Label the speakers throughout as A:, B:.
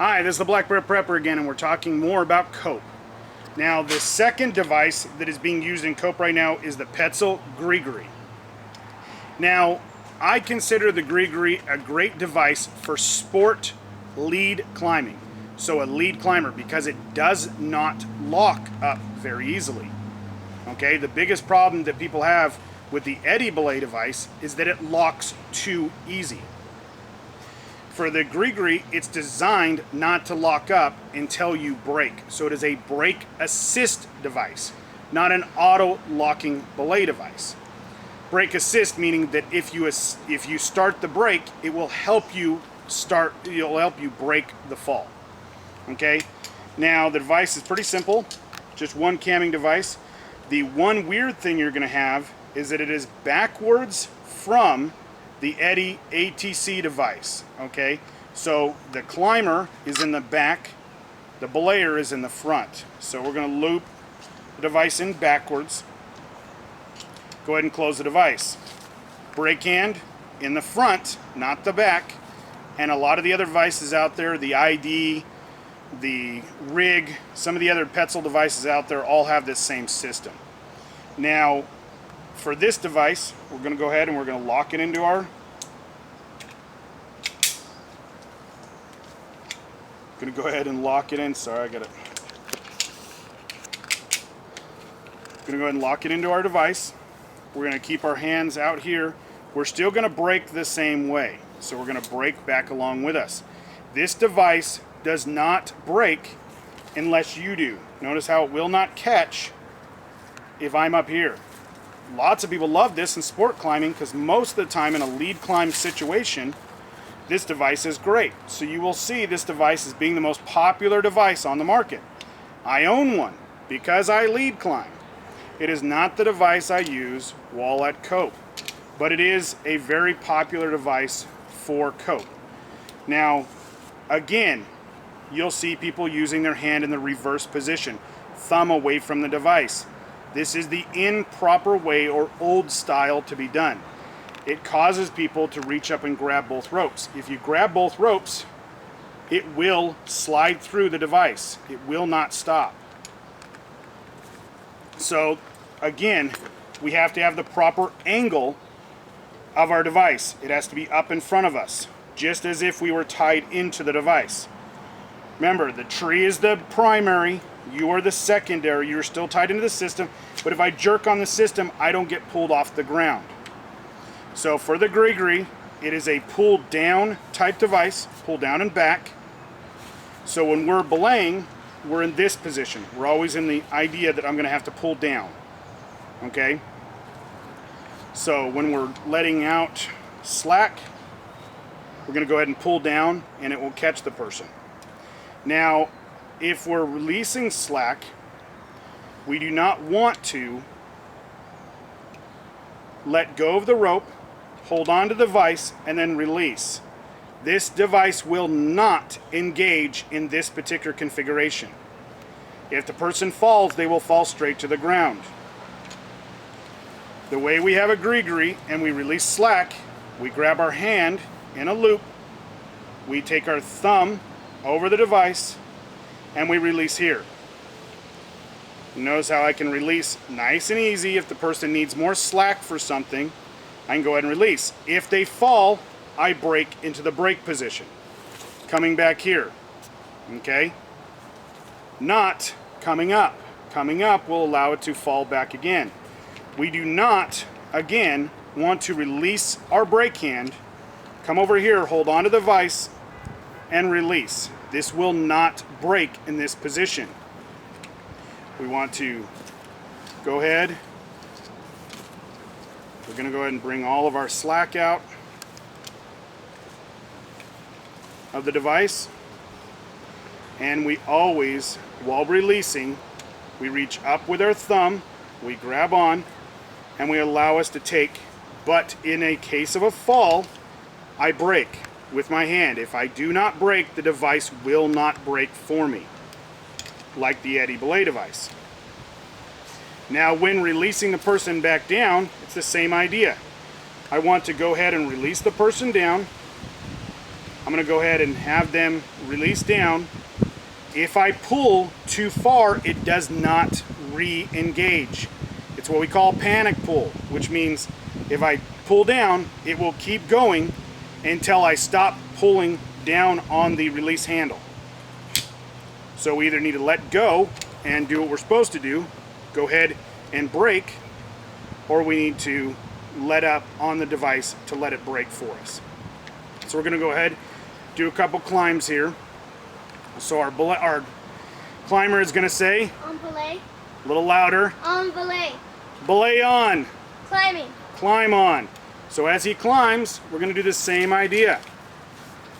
A: Hi, this is the Black Bear Prepper again, and we're talking more about cope. Now, the second device that is being used in cope right now is the Petzl Grigri. Now, I consider the Grigri a great device for sport lead climbing. So a lead climber, because it does not lock up very easily. Okay, the biggest problem that people have with the eddy belay device is that it locks too easy. For the Grigri, it's designed not to lock up until you brake. So it is a brake assist device, not an auto locking belay device. Brake assist meaning that if you start the brake, it will help you brake the fall. Okay? Now the device is pretty simple, just one camming device. The one weird thing you're going to have is that it is backwards from the eddy ATC device. Okay, so the climber is in the back, the belayer is in the front. So we're going to loop the device in backwards. Go ahead and close the device. Brake hand in the front, not the back. And a lot of the other devices out there, the ID, the rig, some of the other Petzl devices out there all have this same system. Now, for this device, we're going to go ahead and we're going to lock it into our going to go ahead and lock it in. Sorry, I got it. Going to go ahead and lock it into our device. We're going to keep our hands out here. We're still going to brake the same way. So we're going to brake back along with us. This device does not brake unless you do. Notice how it will not catch if I'm up here. Lots of people love this in sport climbing because most of the time in a lead climb situation, this device is great. So you will see this device as being the most popular device on the market. I own one because I lead climb. It is not the device I use while at cope, but it is a very popular device for cope. Now, again, you'll see people using their hand in the reverse position, thumb away from the device. This is the improper way or old style to be done. It causes people to reach up and grab both ropes. If you grab both ropes, it will slide through the device. It will not stop. So, again, we have to have the proper angle of our device. It has to be up in front of us, just as if we were tied into the device. Remember, the tree is the primary, you are the secondary, you're still tied into the system, but if I jerk on the system, I don't get pulled off the ground. So for the Grigri, it is a pull down type device, pull down and back. So when we're belaying, we're in this position. We're always in the idea that I'm going to have to pull down. Okay? So when we're letting out slack, we're going to go ahead and pull down and it will catch the person. Now, if we're releasing slack, we do not want to let go of the rope, hold on to the device, and then release. This device will not engage in this particular configuration. If the person falls, they will fall straight to the ground. The way we have a Grigri and we release slack, we grab our hand in a loop, we take our thumb over the device, and we release here. Notice how I can release nice and easy. If the person needs more slack for something, I can go ahead and release. If they fall, I brake into the brake position. Coming back here, okay? Not coming up. Coming up will allow it to fall back again. We do not, again, want to release our brake hand, come over here, hold on to the device, and release. This will not brake in this position. We want to go ahead. We're going to go ahead and bring all of our slack out of the device. And we always, while releasing, we reach up with our thumb, we grab on, and we allow us to take. But in a case of a fall, I brake with my hand. If I do not brake, the device will not brake for me, like the eddy belay device. Now, when releasing the person back down, it's the same idea. I want to go ahead and release the person down, I'm going to go ahead and have them release down. If I pull too far, it does not re-engage. It's what we call panic pull, which means if I pull down, it will keep going until I stop pulling down on the release handle. So we either need to let go and do what we're supposed to do, go ahead and brake, or we need to let up on the device to let it brake for us. So we're going to go ahead, do a couple climbs here. So our climber is going to say,
B: On belay.
A: a little louder,
B: On belay.
A: belay on,
B: Climbing.
A: climb on. So as he climbs, we're going to do the same idea.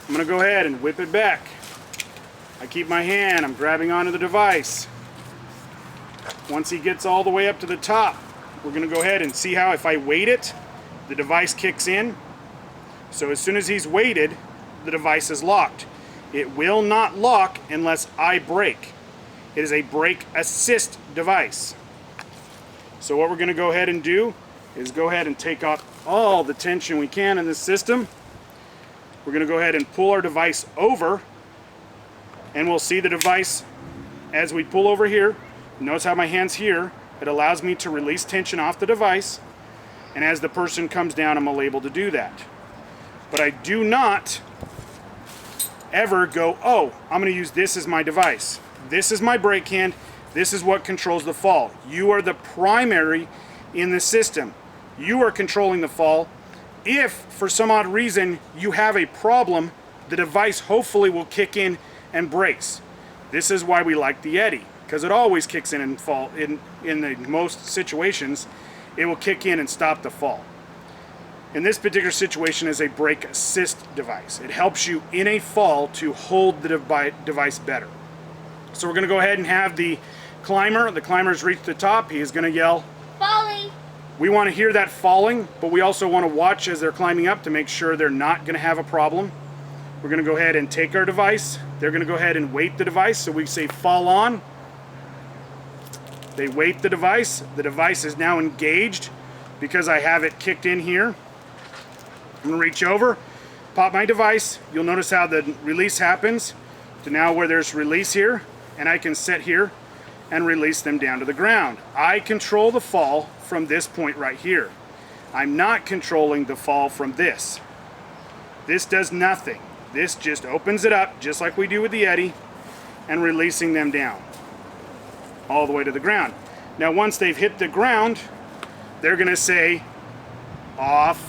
A: I'm going to go ahead and whip it back. I keep my hand, I'm grabbing onto the device. Once he gets all the way up to the top, we're going to go ahead and see how if I weight it, the device kicks in. So as soon as he's weighted, the device is locked. It will not lock unless I brake. It is a brake assist device. So what we're going to go ahead and do is go ahead and take off all the tension we can in this system. We're going to go ahead and pull our device over, and we'll see the device as we pull over here. Notice how my hand's here. It allows me to release tension off the device, and as the person comes down, I'm able to do that. But I do not ever go, oh, I'm going to use this as my device. This is my brake hand. This is what controls the fall. You are the primary in the system. You are controlling the fall. If, for some odd reason, you have a problem, the device hopefully will kick in and brace. This is why we like the Eddy, because it always kicks in and fall. In the most situations, it will kick in and stop the fall. In this particular situation is a brake assist device. It helps you in a fall to hold the device better. So we're going to go ahead and have the climber's reached the top. He is going to yell,
B: Falling.
A: we want to hear that falling, but we also want to watch as they're climbing up to make sure they're not going to have a problem. We're going to go ahead and take our device. They're going to go ahead and weight the device. So we say fall on. They weight the device. The device is now engaged because I have it kicked in here. I'm going to reach over, pop my device. You'll notice how the release happens to now where there's release here, and I can sit here and release them down to the ground. I control the fall from this point right here. I'm not controlling the fall from this. This does nothing. This just opens it up, just like we do with the Eddy, and releasing them down all the way to the ground. Now once they've hit the ground, they're going to say off,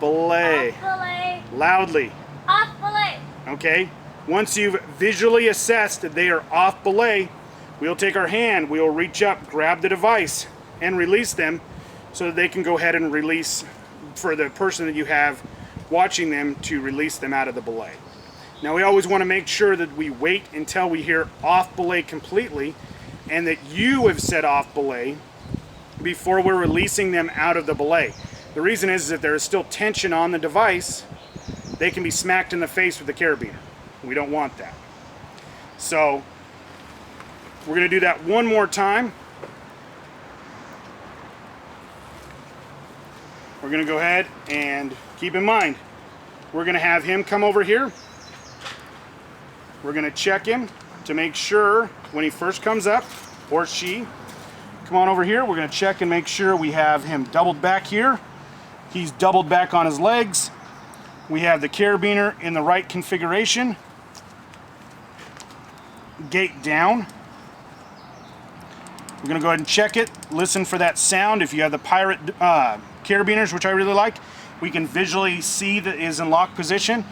A: belay.
B: Off belay.
A: Loudly.
B: Off belay.
A: Okay? Once you've visually assessed that they are off belay, we'll take our hand, we'll reach up, grab the device, and release them so that they can go ahead and release for the person that you have watching them to release them out of the belay. Now we always want to make sure that we wait until we hear off belay completely and that you have said off belay before we're releasing them out of the belay. The reason is that there is still tension on the device. They can be smacked in the face with the carabiner. We don't want that. So we're going to do that one more time. We're going to go ahead and keep in mind, we're going to have him come over here. We're going to check him to make sure when he first comes up, or she, come on over here. We're going to check and make sure we have him doubled back here. He's doubled back on his legs. We have the carabiner in the right configuration. Gate down. We're going to go ahead and check it. Listen for that sound. If you have the Pirate carabiners, which I really like, we can visually see that it is in lock position.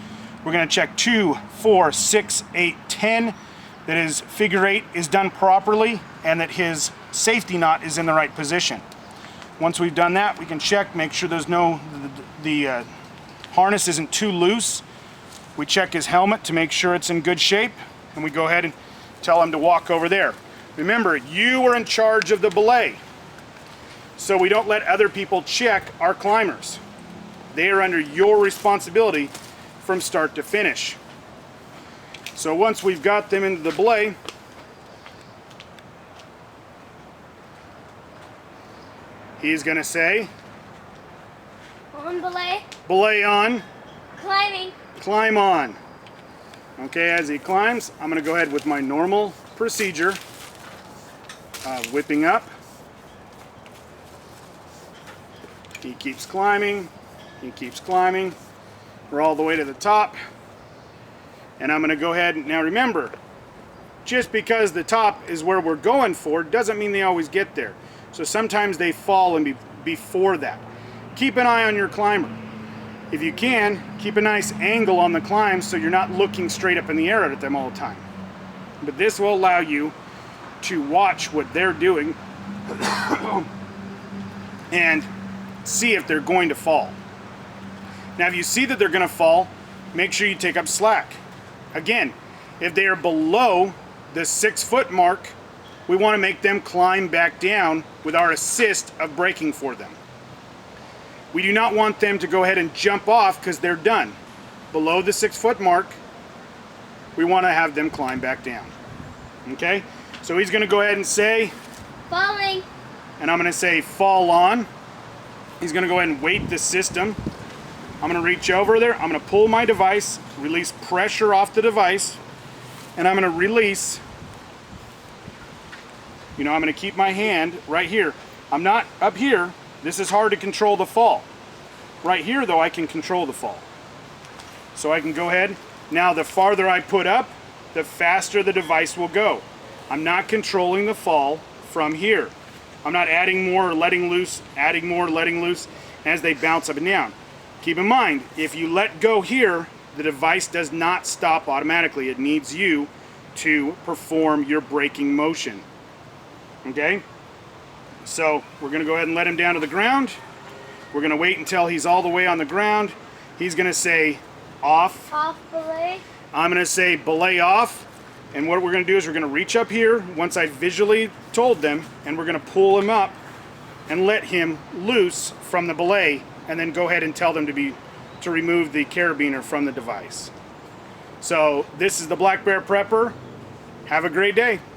A: We're going to check 2, 4, 6, 8, 10, that his figure 8 is done properly and that his safety knot is in the right position. Once we've done that, we can check, make sure there's the harness isn't too loose. We check his helmet to make sure it's in good shape, and we go ahead and tell him to walk over there. Remember, you are in charge of the belay, so we don't let other people check our climbers. They are under your responsibility from start to finish. So once we've got them into the belay, he's going to say,
B: On belay.
A: belay on,
B: Climbing.
A: Climb on. Okay, as he climbs, I'm going to go ahead with my normal procedure. Whipping up. He keeps climbing. He keeps climbing. We're all the way to the top. And I'm going to go ahead. Now remember, just because the top is where we're going for doesn't mean they always get there. So sometimes they fall and before that. Keep an eye on your climber. If you can, keep a nice angle on the climb so you're not looking straight up in the air at them all the time. But this will allow you to watch what they're doing and see if they're going to fall. Now, if you see that they're going to fall, make sure you take up slack. Again, if they are below the 6 foot mark, we want to make them climb back down with our assist of braking for them. We do not want them to go ahead and jump off because they're done. Below the 6 foot mark, we want to have them climb back down. Okay? So he's going to go ahead and say,
B: Falling.
A: and I'm going to say fall on. He's going to go ahead and weight the system. I'm going to reach over there. I'm going to pull my device, release pressure off the device, and I'm going to release. I'm going to keep my hand right here. I'm not up here. This is hard to control the fall. Right here, though, I can control the fall. So I can go ahead. Now, the farther I put up, the faster the device will go. I'm not controlling the fall from here. I'm not adding more or letting loose, adding more, letting loose as they bounce up and down. Keep in mind, if you let go here, the device does not stop automatically. It needs you to perform your braking motion. Okay? So we're going to go ahead and let him down to the ground. We're going to wait until he's all the way on the ground. He's going to say off.
B: Off belay.
A: I'm going to say belay off. And what we're going to do is we're going to reach up here once I visually told them, and we're going to pull him up and let him loose from the belay, and then go ahead and tell them to remove the carabiner from the device. So this is the Black Bear Prepper. Have a great day.